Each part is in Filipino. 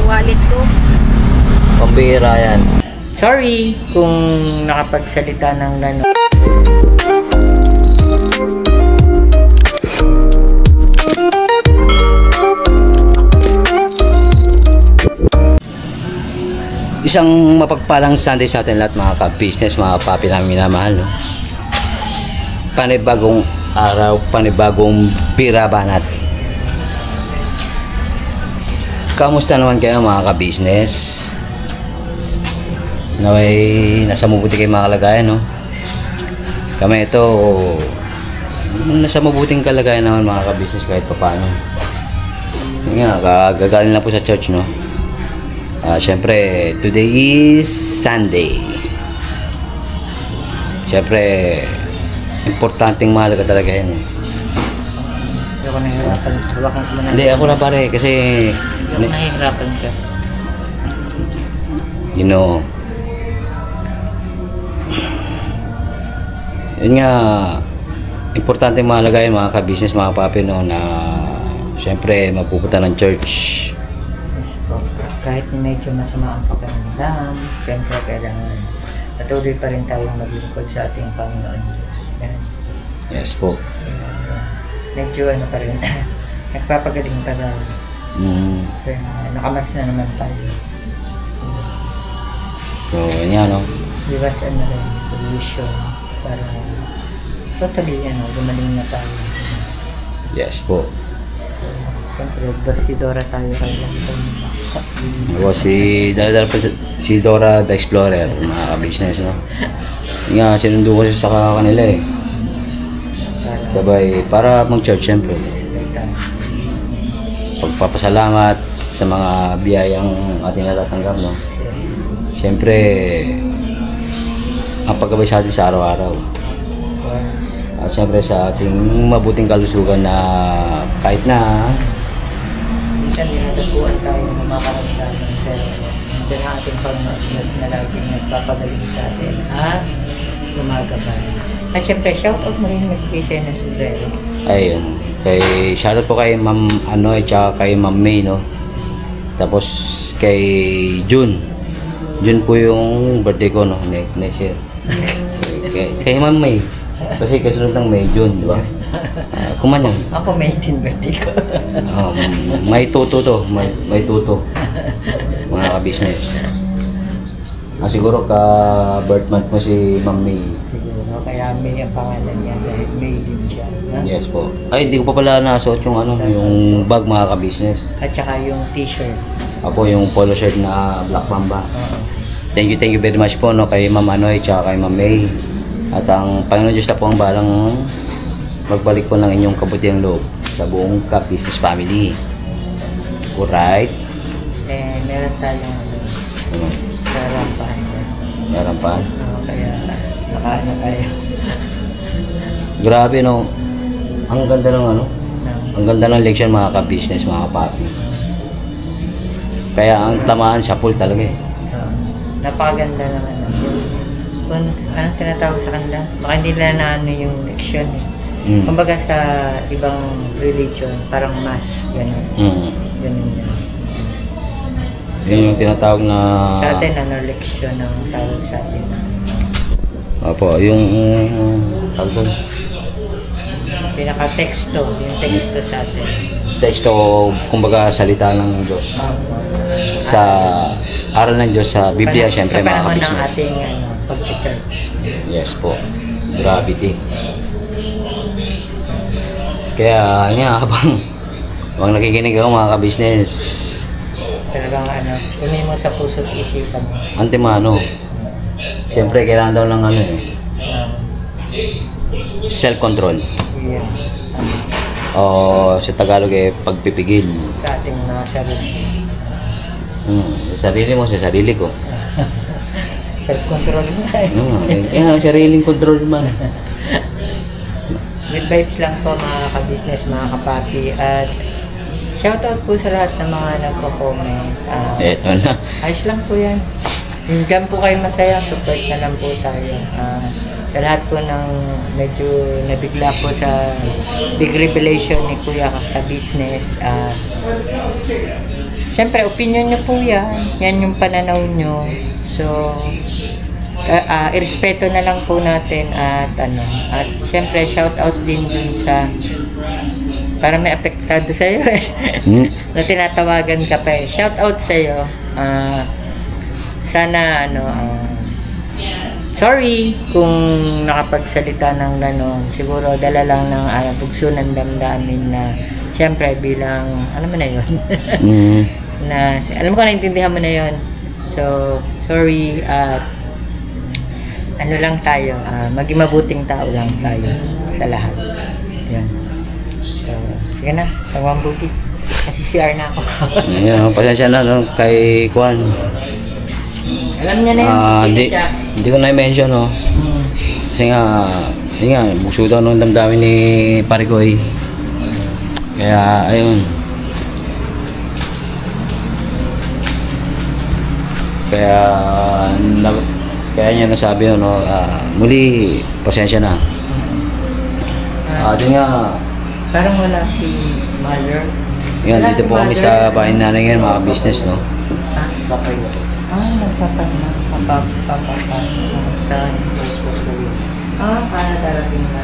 wallet ko. Pambira yan. Sorry kung nakapagsalita ng gano'n. Isang mapagpalang Sunday sa atin lahat mga ka-business, mga papi namin minamahal, no? Panibagong araw, panibagong bira banat. Kamusta naman kayo mga ka-business? Naway nasa mabuti kayo mga kalagayan, no? Kami ito nasa mabuting kalagayan naman mga ka-business kahit paano. Gagaling lang po sa church, no? Siyempre, today is Sunday. Siyempre, importanteng mahalaga talaga yan. Hindi ako nahihirapan. Hindi, ako na pare, kasi hindi ako nahihirapan ka. You know, yun nga, importanteng mahalaga yan mga ka-business, mga papi, no, na siyempre, magpupunta ng church. Kahit medyo masama ang pakiramdam, siyempre kailangan patuloy pa rin tayong maglingkod sa ating Panginoon Diyos. Yan. Yes po. So, medyo ano pa rin, nagpapagaling pa tayo. Kaya nakamas na naman tayo. So, yun yan, no? Iwas ano rin, pollution, para totally, gumaling na tayo. Yes po. So, siyempre, Dorsidora tayo kay lang ito. Ako si Dora the Explorer, mga ka-business, no? Nga, sinundo ko siya sa kanila eh. Sabay, para mag-church, siyempre. Pagpapasalamat sa mga biyayang ating natatanggap, no? Siyempre, ang paggabay sa atin sa araw-araw. At siyempre sa ating mabuting kalusugan na kahit na minsan dinadapuan tayo ng mga karamdaman, pero nandiyan ang ating Panginoon Diyos na laging nagpapagaling sa atin at gumagabay. At syempre, shoutout mo rin mag-pisa na sombrero. ayun, shoutout po kay Ma'am at saka kay Ma'am May, no? Tapos kay June po yung birthday ko, no? Next year. Kay Ma'am May kasi kasunod ng May, June, di ba? Kumanyan. Ako may 18 birthday ko. May tuto to. May tuto. Mga ka-business. Siguro ka-birth month mo si Ma'am May. Siguro. Kaya May ang pangalan niya. Dahil May din siya. No? Yes po. Ay, hindi ko pa pala nasuot yung yung bag mga ka-business. At saka yung t-shirt. Ako yung polo shirt na Black Mamba. Thank you very much po, no, kay Ma'am at saka kay Ma'am May. At ang Panginoon Diyos na po ang balang magbalik po ng inyong kabutiang loob sa buong ka-business family. Alright? Meron tayong karampahan. Karampahan? Kaya nakaano tayo. Grabe, no? Ang ganda ng ang ganda ng leksyon mga ka-business, mga papi. Kaya ang tamaan sa pool talaga eh. Napakaganda naman. Kung anong tinatawag sa kanila, baka hindi nila na yung leksyon eh. Kumbaga sa ibang religion, parang mass, gano'n. Ganun yan. So, yun yung tinatawag na... Sa atin, leksyon ang tawag sa atin. Opo, yung... tawag doon? Pinaka-teksto, yung teksto sa atin. Teksto, kumbaga salita ng Diyos. Sa aral ng Diyos sa Biblia, siyempre mga ka-business. Sa panahon ng ating pag-church. Yes po. Gravity. Kaya, habang nakikinig ako mga ka-business, talagang kunin mo sa puso't isipan mo. Antimano. Siyempre, kailangan daw ng self-control. Yeah. O sa Tagalog pagpipigil. Sa ating mga sarili. Sa sarili mo, sa sarili ko. Self-control mo. Sariling control man. Good vibes lang po mga ka-business, mga kapapi. At shoutout po sa lahat ng mga nagko-comment. Eto na. Ayos lang po yan. Diyan po kayo masaya, support na lang po tayo. sa lahat po ng medyo nabigla po sa big revelation ni Kuya Ka-Business. Siyempre, opinion nyo po yan. Yan yung pananaw nyo. So, irespeto na lang po natin at siyempre, shout out din dun sa para may apektado sa'yo na tinatawagan ka pa eh. Shout out sa'yo. Sana sorry kung nakapagsalita ng gano'n. Siguro dala lang ng bugso ng damdamin na siyempre bilang, alam mo na yun. Na, alam ko naintindihan mo na yun. So, sorry at lang tayo, maging mabuting tao lang tayo sa lahat. Yan. So, sige na, tagwang-buti. Kasi CR na ako. Ayan, pasensya na no, kay Kwan. Alam niya na yun, hindi ko na-mention, no? Kasi nga, yun nga, bukso daw nung damdamin ni Parikoy. Kaya, ayun. Kaya niya nasabi, no, muli, pasensya na. Din nga, parang wala si Mother. Yan, dito po kami sa bahay na nanay ngayon, mga business, no? Nagpapahinga. Darating na.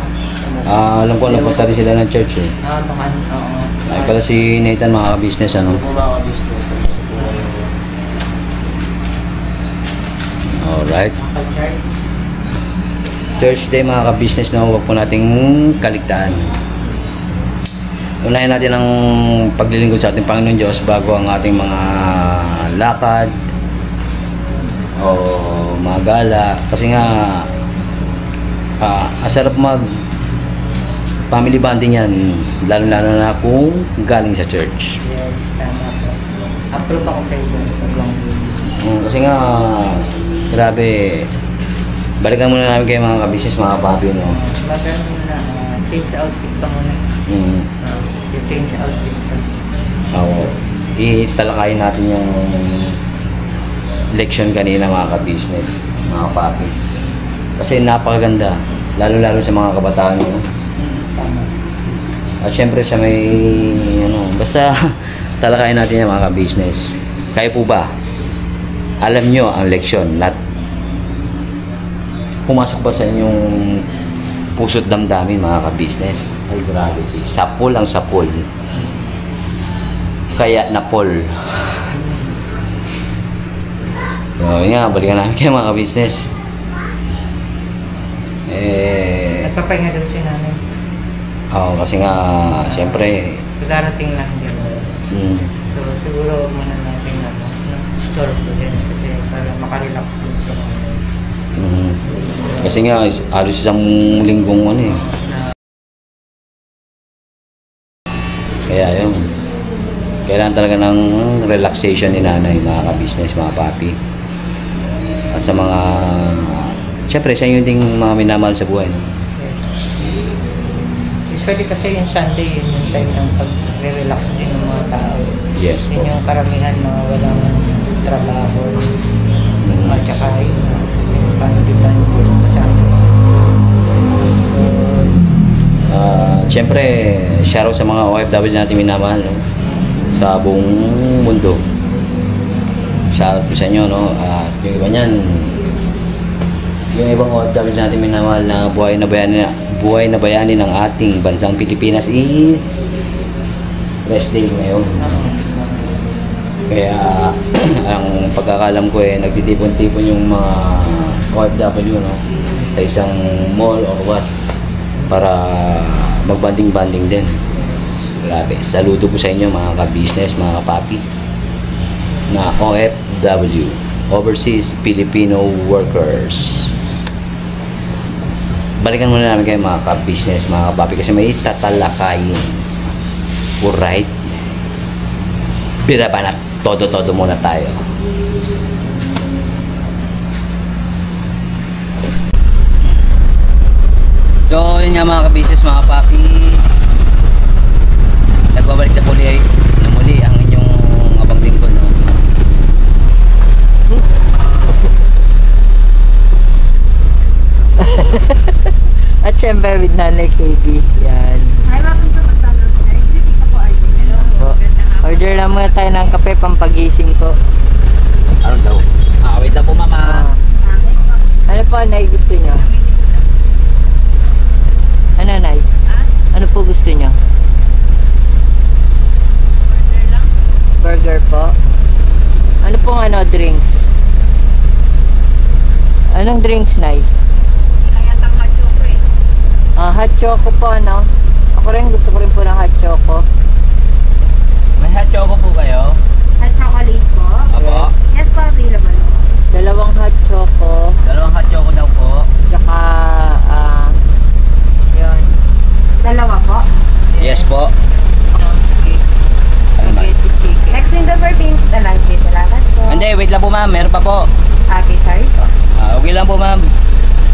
Alam ko, napunta rin sila ng church, eh. Baka, oo. Ay, pala si Nathan, mga business, ano? Alright. Church Day, mga ka-business, no? Huwag po nating kaligtaan. Unahin natin ang paglilingkod sa ating Panginoon Diyos bago ang ating mga lakad o mga gala. Kasi nga, ang sarap mag family bonding yan, lalo-lalo na kung galing sa church. Yes, tama po. Approve ako sa iyo. Kasi nga, grabe, balikan muna namin kayo mga ka-business, mga papi, no? Maganda muna, change outfit pa muna. Yung change outfit pa. Oo. Italakayin natin yung leksyon kanina, mga ka-business, mga papi. Kasi napakaganda, lalo-lalo sa mga kabataan, no? Tama. At syempre sa may, basta talakayin natin yung mga ka-business. Kayo po ba? Alam nyo ang leksyon na pumasok ba sa inyong puso't damdamin, mga ka-business? Ay, gravity. Sapul ang sapul. Kaya napol. So, nga, balikan namin kayo, mga ka-business. Nagpapahinga daw si nanay. Oo, kasi nga, syempre. Darating lang din. So, siguro muna natin store ko din kasi para makarelax din sa mga. Kasi nga, halos isang linggong Kaya yun. Kailangan talaga ng relaxation ni nanay, mga ka-business, mga papi. At sa mga, syempre, sa inyo ding mga minamahal sa buhay. Usually kasi yung Sunday, yun yung time ng pag-relax din ng mga tao. Yes po. Yun yung karamihan mga walang trabaho. At saka yung panibitan yung kasama. Siyempre, shoutout sa mga OFW natin minamahal, no? Sa buong mundo. Shoutout po sa inyo, no? At yung iba niyan, yung ibang OFW natin minamahal na buhay na bayani ng ating bansang Pilipinas is rest day ngayon. Kaya ang pagkakalam ko nagtitipon-tipon yung mga OFW, no, sa isang mall or what para magbanding-banding din. Grabe, saludo po sa inyo, mga ka-business, mga kapapi na OFW, Overseas Filipino Workers. Balikan muna namin kayo, mga ka-business, mga kapapi, kasi may tatalakayin. Alright? Bira ba na todo-todo muna tayo. So, yun nga, mga ka-business, mga kapapi, nagbabalik na muli ang inyong abang lingkod, no? syempre with Nanay KB. Yan. Hi, welcome to McDonald's. Dito po, Arjen. Hello. Po. Order lang muna tayo ng kape pampagising ko. Ano daw? Wait lang po mama. Ano po, Nay, gusto nyo? Ano, Nay? Ano po gusto nyo? Order lang. Burger po. Ano pong drinks? Anong drinks, Nay? Kaya tangka chocolate. Hot choco po, ano? Ako rin, gusto ko rin po ng hot choco. May hot choco po kayo? At chocolate po. Apo. Yes po, available po. Dalawang hot choco. Dalawang hot choco daw po. Tsaka, yun. Dalawa po. Yes po. Ano ba? Spaghetti chicken. Next window for payment na lang. Salamat po. Hindi, wait lang po ma'am. Meron pa po. Okay, sorry po. Okay lang po ma'am.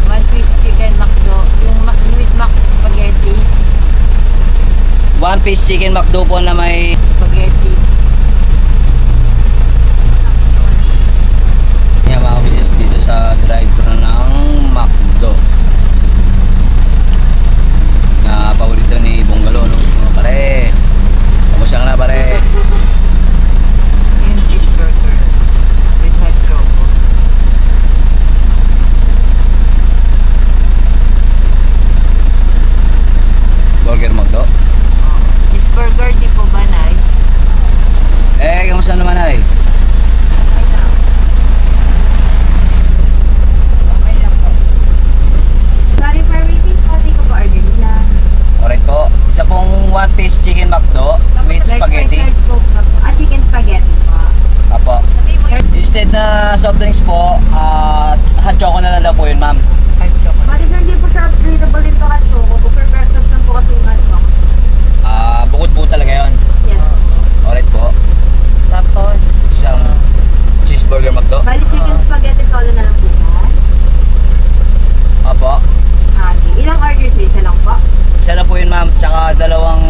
One piece chicken McDo. Yung with mac spaghetti. One piece chicken McDo po na may Spaghetti. yan mga kabisis dito sa drive-thru ng McDo. Na paborito ni Bonggalo, no? Mga pare. Kamusta ka na pare? Yung cheeseburger. With hot choco. Burger McDo. Cheeseburger, di po ba, Nay? Kamusta naman ay? Okay lang po. Sorry for waiting po. Take ko po order niya. Alright po. Isa pong one piece chicken McDo with spaghetti. Like Coke na po. Chicken spaghetti po. Apo. Instead na soft drinks po, hot choco na lang daw po yun ma'am. Hot choco. But if hindi po siya available dito at Choco, super breakfast lang po kasi yung hot choco. Bukod po talaga yun. Yes. Alright po. Tapos, Isang cheeseburger McDo. Bali chicken spaghetti solo na lang po yan. Apo. Okay. Ilang orders din? Isa lang po? Isa na po yun ma'am. Tsaka dalawang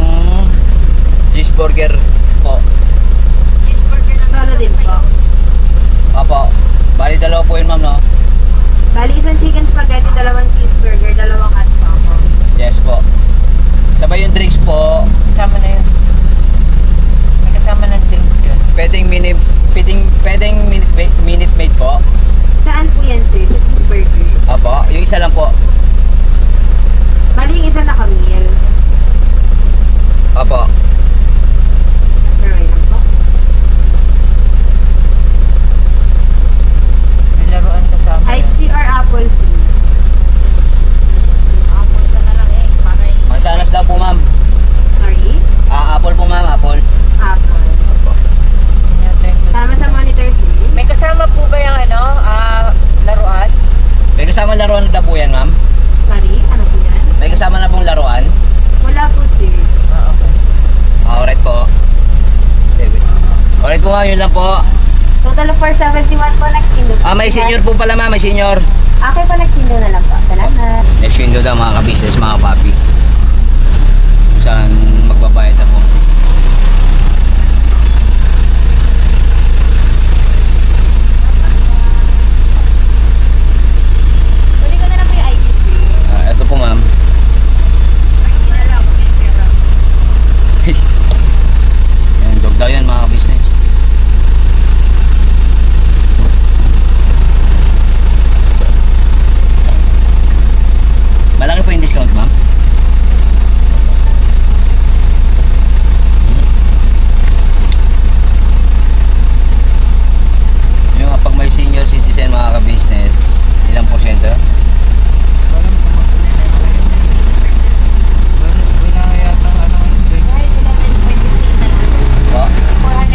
cheeseburger po. Cheeseburger lang solo din po. Apo. Bali dalawa po yun ma'am no? Bali isang chicken spaghetti, dalawang cheeseburger, dalawang hot choco. Yes po. Sabay yung drinks po. kasama na yun. May kasama ng drinks yun. Pwedeng minute maid po. Saan po yan sir? Sa cheeseburger? Apo. Yung isa lang po. Bali yung isa naka-meal. Apo. Sorry lang po. May laruan kasama Iced yun. tea or apple tea? Apple ka na lang para Mansanas daw po ma'am. Sorry? Apple po ma'am. Apple. Apple. Apo. Yun yata yung gusto. Tama sa monitor sir? May kasama po ba yung laruan? May kasama laruan na daw po yan ma'am. Sorry? Ano po yan? May kasama na pong laruan. Wala po sir. Okay. Alright po. Alright po ma'am. Yun lang po. Total of 471 po next window. May senior po pala ma'am. May senior. Okay po, next window na lang po. Salamat. Next window daw mga ka-business, mga papi. Kung saan magbabayad ako. Kunin ko na lang po yung ID sir. Ito po ma'am. Hindi na lang po yung pera. Yan, dog daw yan mga ka-business. Malaki po yung discount ma'am. Yung pag may senior citizen mga ka-business, ilang porsyento? Walang pumakuli na yun. Wala yata Kahit 11.23 na lang sir. Po? 400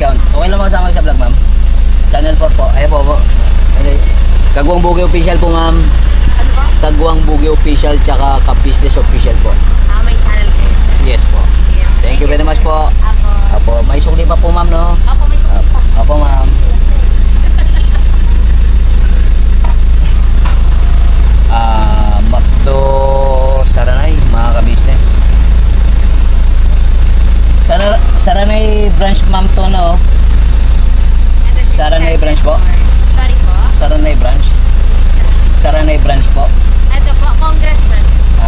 discount. Okay lang makasama kayo sa vlog, ma'am? Channel 4 po. Ayan po. Kagwang Bugi Official po, ma'am. Ano po? Kagwang Bugi Official tsaka Ka-Business Official po. May channel kayo, sir. Yes po. Yes. Thank you very much po. Apo. Apo, may sukli pa po, ma'am, no? Apo, may sulit pa. Apo, ma'am. Makdo Saranay, mga ka-business. Saranay branch, ma'am, to, no? Saranay branch po? Sorry po. Saranay branch. Saranay branch po. Ito po, congressman.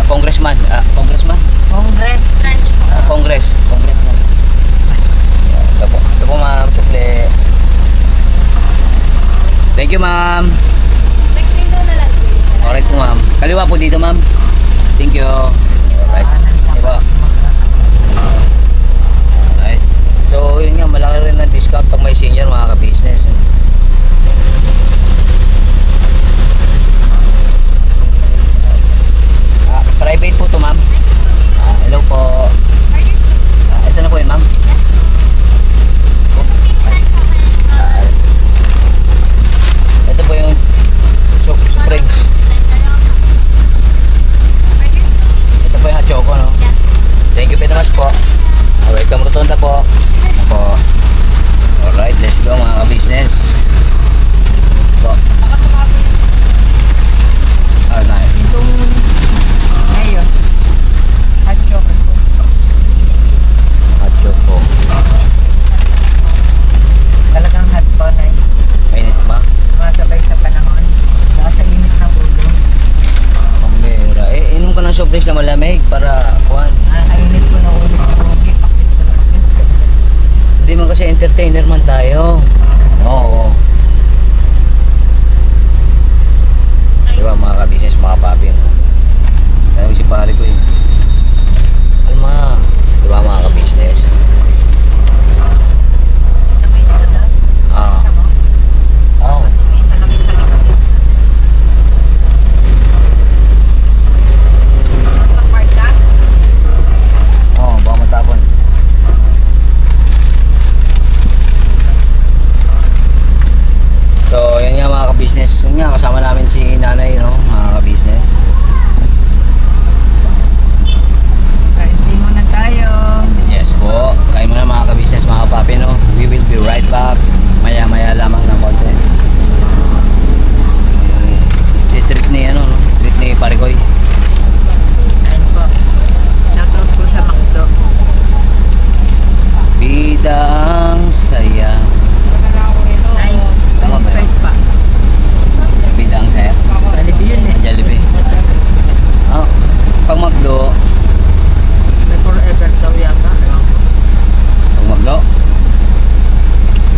Congressman. Congressman. Congress. Branch po. Congressman. Ito po. Ito po, ma'am. Sukli. Thank you, ma'am. Next window na lang. Alright po, ma'am. Kaliwa po dito, ma'am. Thank you. Alright. Diba? Alright. So, yun nga. Malaki rin na discount pag may senior, mga ka-business. Private po to, ma'am. Hello po. Ito na po yun, ma'am. Ito po yung Springs. Ito po yung hot choco, no? Thank you very much po. Welcome Rotonda po. Po. Alright, let's go, mga ka-business. Po. Alright. Itong ngayon, hot chocolate po. Hot choco. Talagang hot po na yun. Mainit ba? Sumasabay sa panahon. Saka sa init ng ulo. Ang bera. Inom ka ng soft drinks na malamig para kuhan. Init ko na ulo sa rugi. Pakit ko na pakit. Hindi man kasi entertainer man tayo. Oo. Diba mga ka-business, mga papi, no? Tanong si pare ko, eh. Alma. Diba mga ka-business? Sabay dito daw. Oo. Sa lamig sa likod. Pag-park ka? Oo, baka matapon. So, yun nga mga ka-business. Yun nga, kasama namin si nanay, no? Mga ka-business. Kain muna tayo. Yes po. Kain mo na mga ka-business, mga papi, no? We will be right back. Maya-maya lamang ng konti. Treat ni, ano, no? Treat ni Parigoy. Kain po. Shoutout po sa McDo. Bida ang saya. Ay, Tama ba yun? spice pa. Bida ang saya. Jollibee yun eh. Jollibee. Pag magdo, May forever daw yata. pag magdo,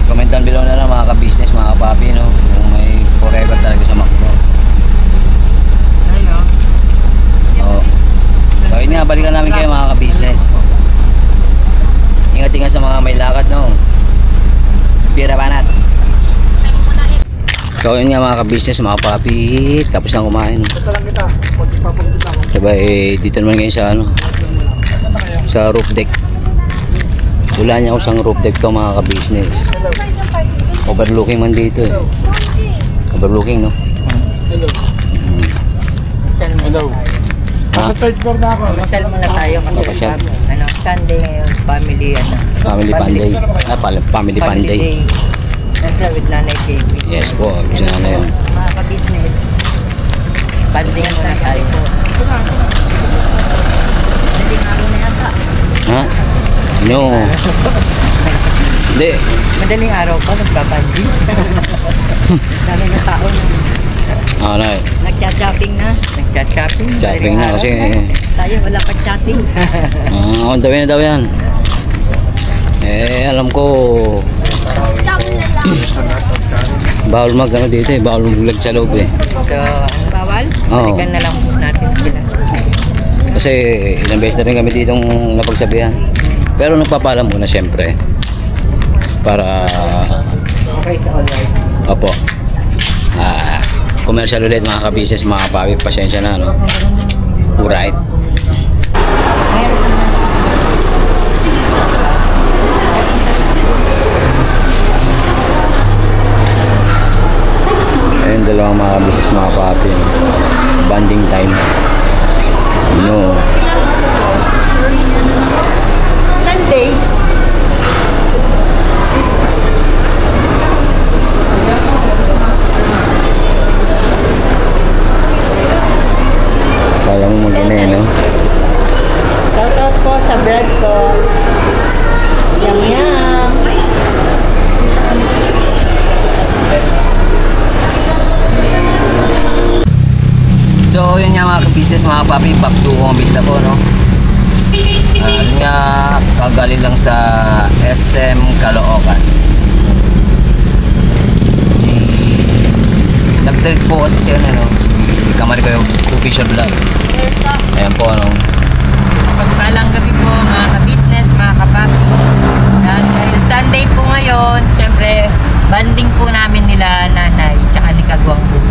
comment down below na lang mga ka-business, mga ka-papi, no? Kung may forever talaga sa magdo. Ayun. Oo. So, yun nga, balikan namin kayo mga ka-business. Ingat-ingat sa mga may lakad, no? Bira banat. So, yun nga mga ka-business, mga papi, tapos na kumain. Diba, dito naman ngayon sa, ano, sa roof deck. Wala niya ako sa roof deck to, mga ka-business. Overlooking man dito, eh. Overlooking, no? Hello. Ha? Masal muna tayo kasi Papasyal. ano, Sunday ngayon, family ano. Family Panday. Family Panday. Nasa with Nanay KB. Yes po, gusto na yun. Mga ka-business, panding muna tayo. Hindi nga na yata. Ha? No. Hindi. Madaling araw pa, nagpapanding. Dami na tao na. Ano eh. Nagchat-shopping na. Nagchat-shopping. Shopping na kasi. Tayo wala pa chatting. On the way na daw yan. Alam ko. Bawal mag ano dito eh. Bawal magbulag sa loob eh. So, ang bawal? Oo. Balikan na lang natin sila. Kasi ilang beses na rin kami ditong napagsabihan. Pero nagpapaalam muna siyempre. Para Okay sa online. opo. Commercial ulit mga ka-business, mga papi, pasensya na, no? Alright. Meron na. talaga mga business mga papi. Bonding time. No. Mondays. Kala mo maganda yan, no? Shoutout po sa vlog ko. Yum yum. So yun nga mga business mga papi, back to home base na po, no? Yun nga, kagaling lang sa SM Caloocan. Nag-trade po kasi siya, no? Si Kamari ko yung official vlog. Ayan po, ano? Pagpalang gabi po mga ka-business, mga kapapi. Yan, dahil Sunday po ngayon, syempre, banding po namin nila nanay, tsaka ni Kagwang po.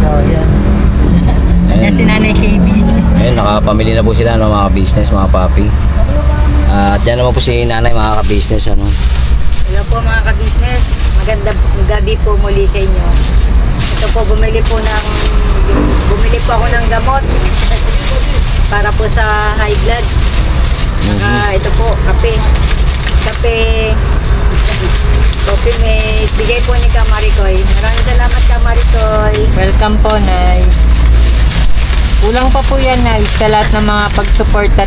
So, yan. Yan si Nanay KB. Ayun, nakapamili na po sila, no, mga business, mga papi. At yan naman po si nanay, mga ka-business, ano. Hello po mga ka-business. Magandang gabi po muli sa inyo. Ito po, bumili po ako ng gamot para po sa high blood. Saka ito po, kape. Coffee mate. Bigay po ni Kamarikoy. Maraming salamat Kamarikoy. Welcome po, Nay. Kulang pa po yan, Nay, sa lahat ng mga pag-support at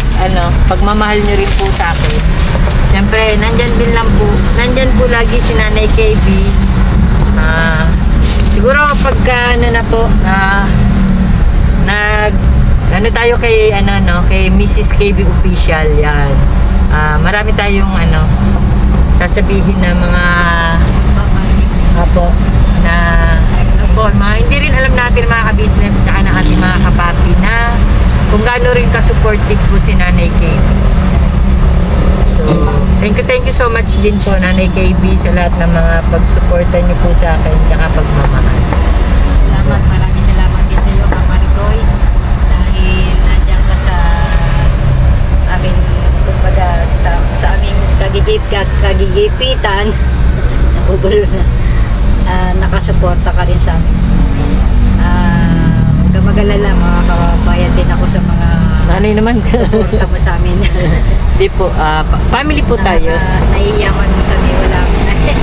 pagmamahal nyo rin po sa akin. Siyempre, nandyan po lagi si Nanay KB. Siguro pagka tayo kay kay Mrs. KB official yan. Marami tayong sasabihin na mga mga hindi rin alam natin mga ka-business tsaka na ating mga kapapi na kung gaano rin ka-supportive po si Nanay KB. So, thank you so much din po Nanay KB sa lahat ng mga pag-suporta niyo po sa akin tsaka pagmamahal. Salamat, maraming salamat din sa iyo Kamarikoy. Dahil nandiyan ka sa aming, kumbaga, sa aming kagigipitan. Nabubulo na. Nakasuporta ka rin sa amin. Huwag ka mag-alala, makakabayan din ako sa mga Nanay naman ka. suporta mo sa amin. Di po, family po tayo. Naiiyaman kami, wala kami na.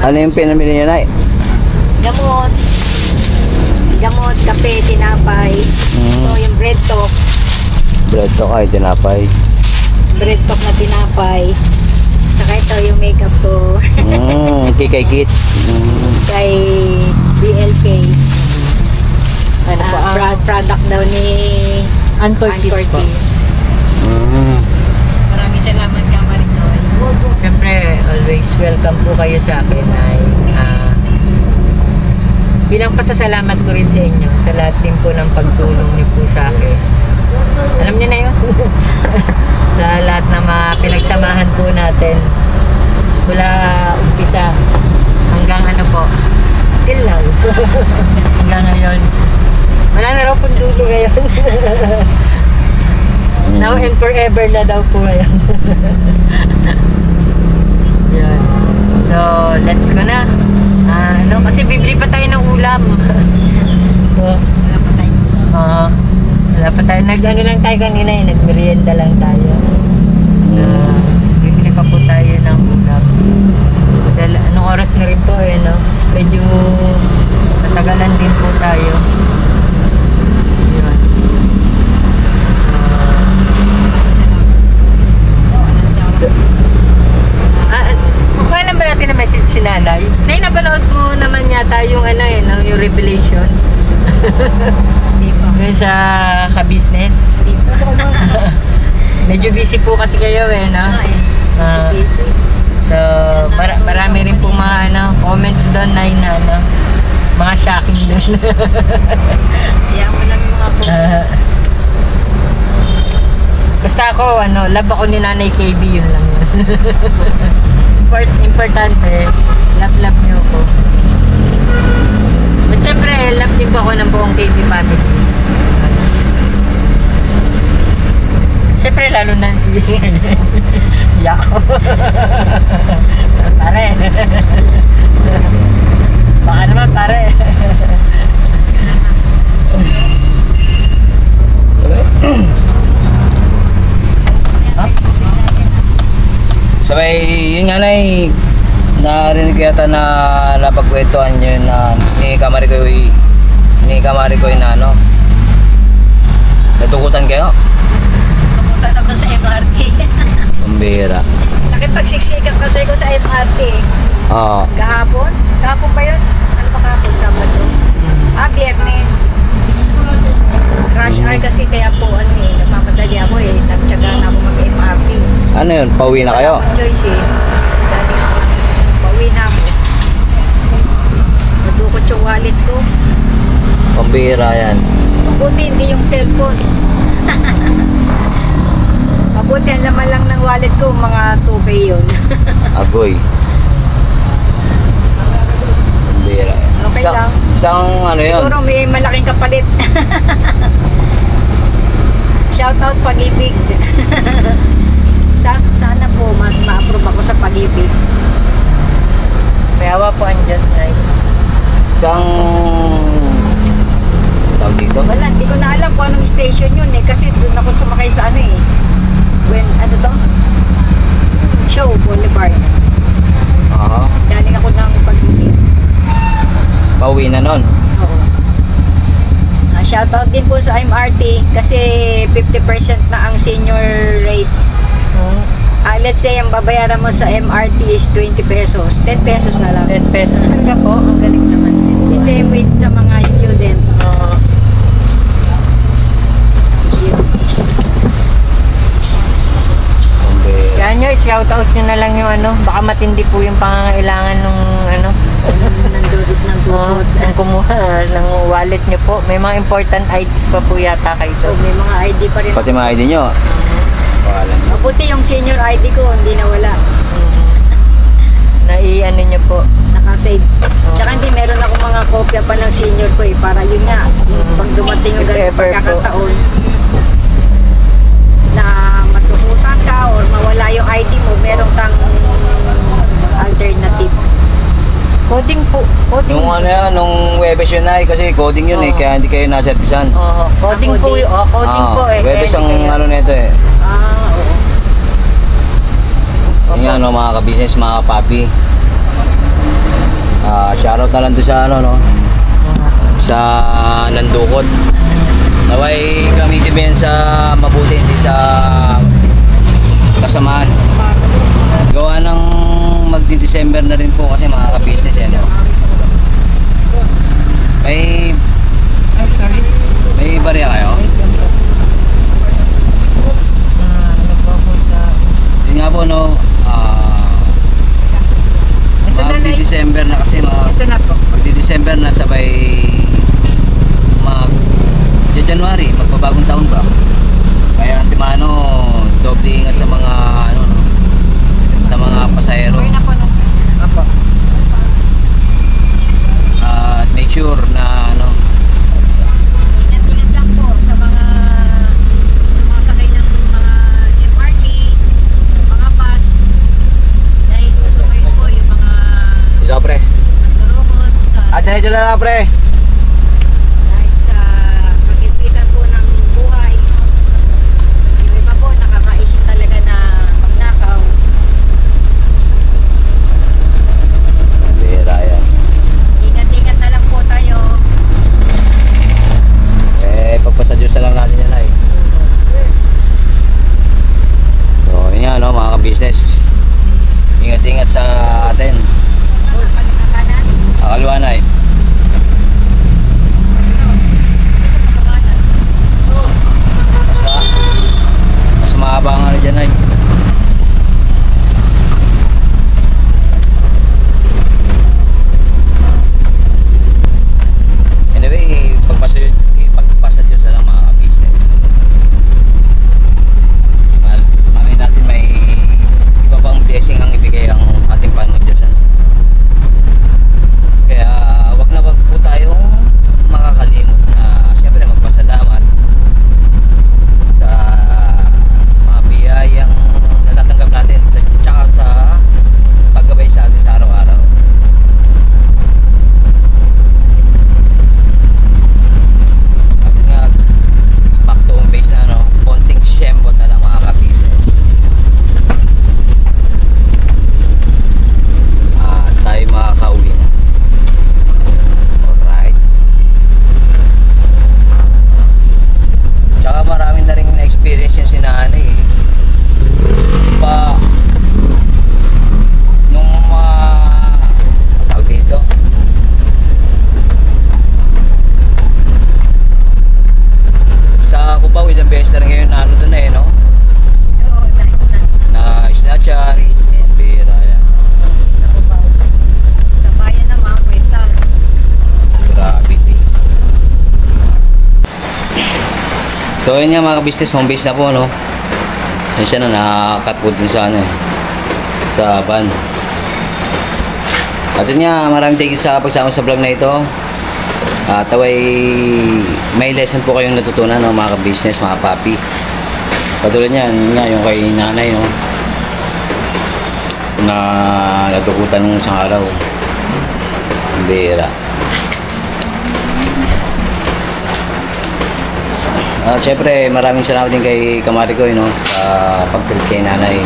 Ano yung pinamili niya, nay? Gamot, kape, tinapay. Ito yung bread talk. Bread to kay tinapay. Bread talk na tinapay. Saka ito yung makeup ko. Kikay kit. Kay BLK. Ano po, Product daw ni Ann Ann Cortez po. Cortez. Maraming salamat ka Maritoy. Siyempre, always welcome po kayo sa akin ay bilang pasasalamat ko rin sa inyo sa lahat din po ng pagtulong niyo po sa akin. Alam niyo na yun. Sa lahat ng mga pinagsamahan po natin mula umpisa hanggang till now. Hanggang ngayon. Wala na raw pong dulo ngayon. Now and forever na daw po ngayon. Yan. So, let's go na. Kasi bibili pa tayo ng ulam. So, Wala pa tayo. wala pa tayo. Lang tayo kanina eh. Nagmerienda lang tayo. So, bibili pa po tayo ng ulam. Dahil anong oras na rin po eh, no? Medyo matagalan din po tayo. Yun. Kailan ba natin na-message si Nanay? Nay, napanood mo naman yata yung yung Revelation. Hindi pa. Ngayon sa ka-business. Hindi pa. Medyo busy po kasi kayo eh, no? Busy. So, marami rin po mga comments doon na mga shocking doon. Kaya mo lang yung mga comments. Basta ako, love ako ni Nanay KB, yun lang yun. Importante, love niyo ako. But syempre, love din po ako ng buong KB family. Siyempre, lalo na si... Yako. Pare. Baka naman, pare. Sabay, yun nga na narinig ko yata na napagkwentuhan nyo yun na ni Kamari ko na ano, natukutan kayo? Kapunta ako sa MRT. Pambira. Nakipagsiksikan kasi ko sa MRT. Oo. Kahapon? Kahapon ba yun? Ano ba kahapon? Sabado? Biyernes. Rush hour kasi kaya po nagmamadali ako nagtyaga na ako mag-MRT. Ano yun? Pauwi na kayo? Choice dali ako. Pauwi na ako. Nadukot yung wallet ko. Pambira yan. Mabuti hindi yung cellphone. Mabuti ang laman lang ng wallet ko, mga 2K yun. Agoy. Pambira yan. Okay lang. Isang ano yun? Siguro may malaking kapalit. Shout out Pag-ibig. Sana po ma-approve ako sa Pag-ibig. May awa po ang Diyos na Isang tawag dito? Wala, hindi ko na alam kung anong station yun kasi doon ako sumakay sa ano to? Show Boulevard. Oo. Galing ako ng Pag-ibig. Pauwi na nun. Oo. Shoutout din po sa MRT kasi 50% na ang senior rate. Let's say, ang babayaran mo sa MRT is 20 pesos. 10 pesos na lang. 10 pesos. Talaga po, ang galing naman. The same with sa mga students. Pambira. Kaya nyo, shoutout nyo na lang yung baka matindi po yung pangangailangan nung Nandurot ng tukot. ang kumuha ng wallet nyo po. May mga important IDs pa po yata kayo So, doon. may mga ID pa rin. Pati mga ID nyo. Wala nyo. Mabuti yung senior ID ko, hindi nawala. Nai-ano nyo po. Nakasave. Tsaka hindi, meron ako mga kopya pa ng senior ko para yun nga, pag dumating yung If ganun ever po. pagkakataon na matututan ka or mawala yung ID mo, meron kang alternative. Coding po. Coding. Yung ano yan, nung Webes yun ay, kasi coding yun Oo. kaya hindi kayo naservisan. Coding po. Coding. Coding po Webes kaya ang hindi kayo- ano nito Oo. Yun nga, no, mga ka-business, mga ka-papi. Shoutout na lang doon sa sa Nandukot. Naway gamitin mo yan sa mabuti, hindi sa kasamaan. Gawa ng magdi-December na rin po kasi mga ka-business May barya kayo? Ano po sa... Yun nga po magdi-December na kasi Ito na po. magdi-December na sabay January, magbabagong taon ba? Kaya antimano, doble ingat sa mga sa mga pasahero. Apo. At make sure na Ingat-ingat lang po sa mga sakay ng mga MRT, mga bus. Dahil usukin po yung mga dito pre. robots Diretso na lang pre. dahil sa pagkikita po ng buhay. Yung iba po nakakaisip talaga na magnakaw. Bira yan. Ingat-ingat na lang po tayo. Pagpasadyos na lang natin yan ay. So yun nga mga ka-business. Ingat-ingat sa atin. Kanan. Akaliwa na So yun nga mga business, home base na po, no. Yan siya, no, nakakat po din sa ano, sa van. At yun nga, maraming thank you sa pagsama sa vlog na ito. Taway may lesson po kayong natutunan, no, mga business, mga papi. Katulad niyan, yun nga, yung kay nanay, no, na natukutan nung isang araw. Bira. Siyempre, maraming salamat din kay Kamari ko, no, sa pagpilit kay nanay.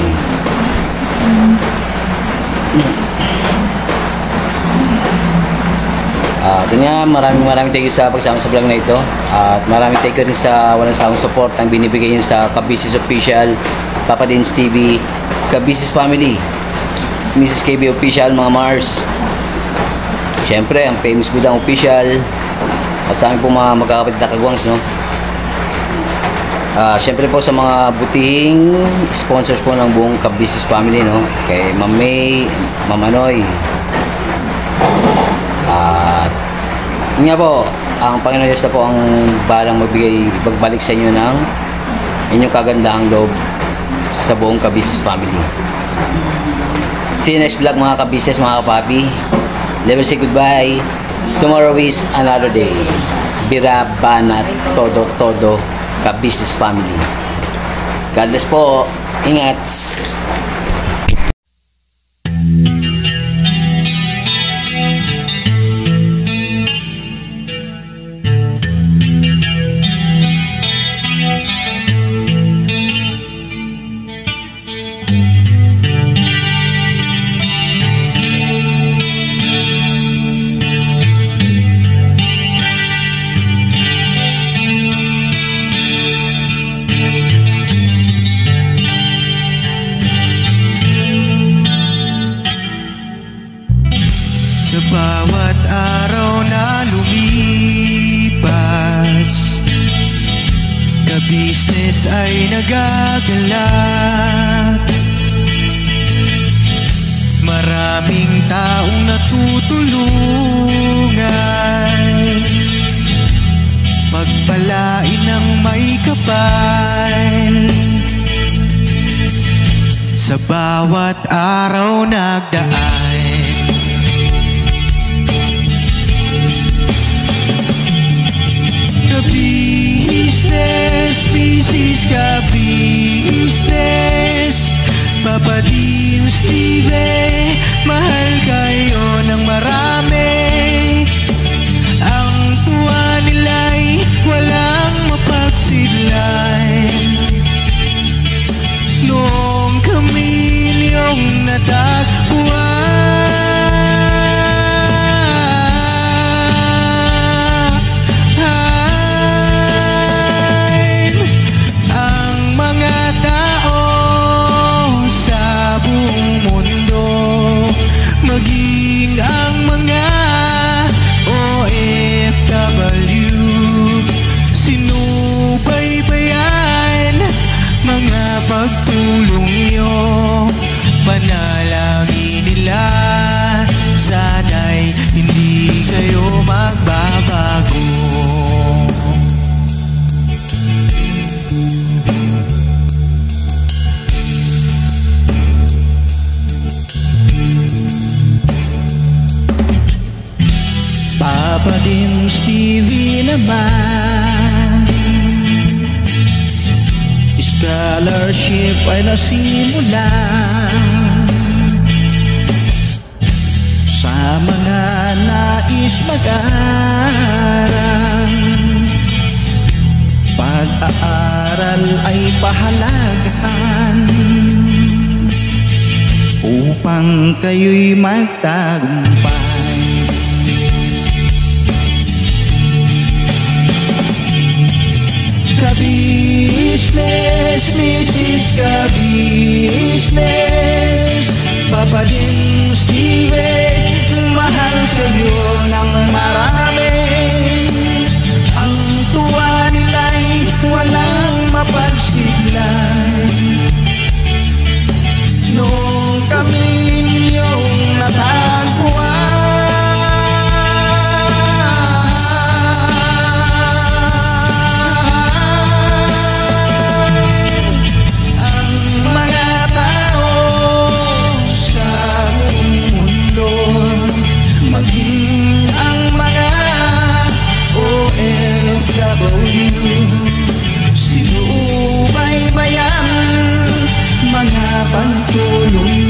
Yun nga, maraming thank you sa pagsama sa vlog na ito. At maraming thank you rin sa walang sawang support ang binibigay nyo sa Ka-Business Official, Papa Dins TV, Ka-Business Family, Mrs. KB Official, mga Mars. Siyempre, ang Famous Budang Official, at sa amin po mga magkakapatid na kagwangs, no. Siyempre po sa mga butihing sponsors po ng buong Ka-Business Family, no, kay Ma'am May, Ma'am Anoy. At yun nga po, ang Panginoon Diyos na po ang balang magbalik sa inyo ng inyong kagandahang loob sa buong Ka-Business Family. See you next vlog mga Ka-Business, mga Kapapi. Never say goodbye. Tomorrow is another day. Bira, banat, todo, Ka-Business Family. God bless po. Ingat. Sa bawat araw na lumipas, Ka-Business ay nagagalak. Maraming taong natutulungan, pagpalain ng may kapal. Sa bawat araw nagdaan, Ka-Business, Mrs. Ka-Business, Papa Dins TV, mahal kayo ng marami. Ang tuwa nila'y walang mapagsidlay. Noong kami niyong natagpuan, maging ang mga OFW, sinubaybayan mga pagtulong nyo. Panalangin nila, sana'y hindi kayo magbabago. Papa Dins TV naman, scholarship ay nasimula sa mga nais mag-aral. Pag-aaral ay pahalagahan upang kayo'y magtagumpay. Ka-Business, Mrs. Ka-Business, Papa Dins TV, mahal kayo ng marami. Ang tuwa nila'y walang mapagsiglay. Noong kami ninyong natagpuan, tulong